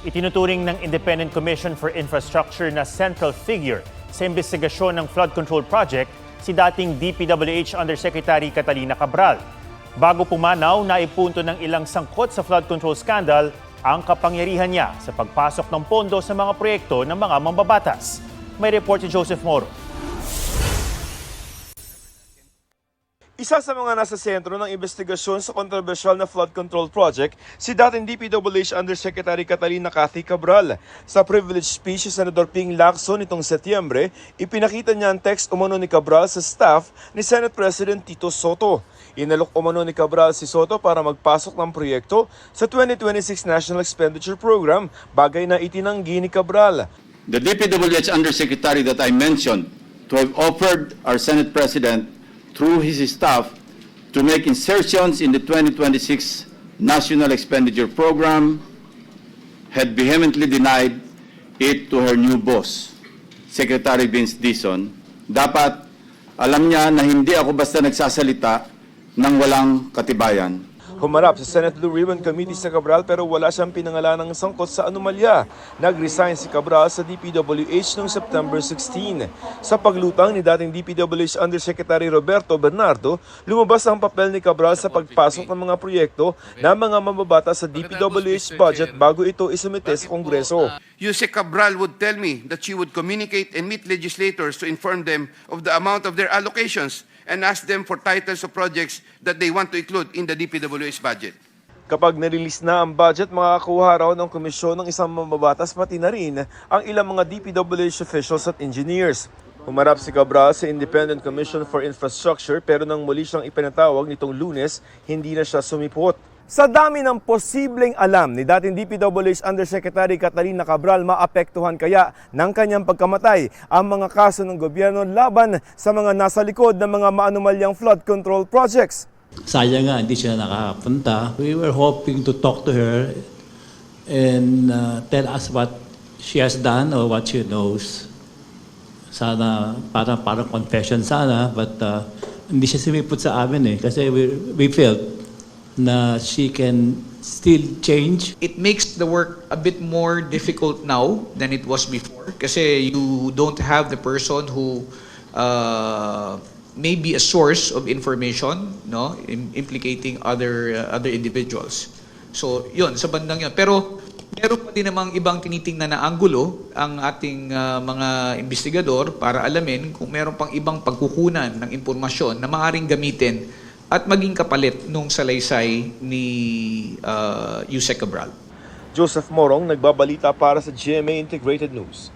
Itinuturing ng Independent Commission for Infrastructure na central figure sa investigasyon ng flood control project si dating DPWH Undersecretary Catalina Cabral. Bago pumanaw, naipunto ng ilang sangkot sa flood control scandal ang kapangyarihan niya sa pagpasok ng pondo sa mga proyekto ng mga mambabatas. May report si Joseph Moro. Isa sa mga nasa sentro ng investigasyon sa kontrobersyal na flood control project, si dating DPWH Undersecretary Catalina Cathy Cabral. Sa privilege speech si Senador Ping Lacson nitong Setyembre, ipinakita niya ang text umano ni Cabral sa staff ni Senate President Tito Soto. Inalok umano ni Cabral si Soto para magpasok ng proyekto sa 2026 National Expenditure Program, bagay na itinanggi ni Cabral. The DPWH Undersecretary that I mentioned to have offered our Senate President through his staff to make insertions in the 2026 National Expenditure Program had vehemently denied it to her new boss, Secretary Vince Dizon. Dapat alam niya na hindi ako basta nagsasalita ng walang katibayan. Humarap sa Senate Blue Ribbon Committee sa Cabral pero wala siyang pinangalanang sangkot sa anomalya. Nag-resign si Cabral sa DPWH noong September 16. Sa paglutang ni dating DPWH Undersecretary Roberto Bernardo, lumabas ang papel ni Cabral sa pagpasok ng mga proyekto na mga mambabata sa DPWH budget bago ito isumite sa Kongreso. Yusek Cabral would tell me that she would communicate and meet legislators to inform them of the amount of their allocations and ask them for titles of projects that they want to include in the DPWH budget. Kapag nirelease na ang budget, makakakuha raw ng komisyon ng isang mambabatas pati na rin ang ilang mga DPWH officials at engineers. Humarap si Cabral sa Independent Commission for Infrastructure pero nang muli siyang ipinatawag nitong Lunes, hindi na siya sumipot. Sa dami ng posibleng alam ni dating DPWH Undersecretary Catalina Cabral, maapektuhan kaya ng kanyang pagkamatay ang mga kaso ng gobyerno laban sa mga nasa likod ng mga maanumalyang flood control projects. Sayang nga, hindi siya nakapunta. We were hoping to talk to her and tell us what she has done or what she knows. Sana, parang confession sana, but hindi siya sumipot sa amin kasi we felt na she can still change. It makes the work a bit more difficult now than it was before kasi you don't have the person who may be a source of information, no, implicating other individuals. So, yun, sa bandang yun. Pero meron pa din namang ibang tinitingnan na anggulo ang ating mga investigador para alamin kung meron pang ibang pagkukunan ng impormasyon na maaaring gamitin at maging kapalit nung salaysay ni Yusek Cabral. Joseph Morong, nagbabalita para sa GMA Integrated News.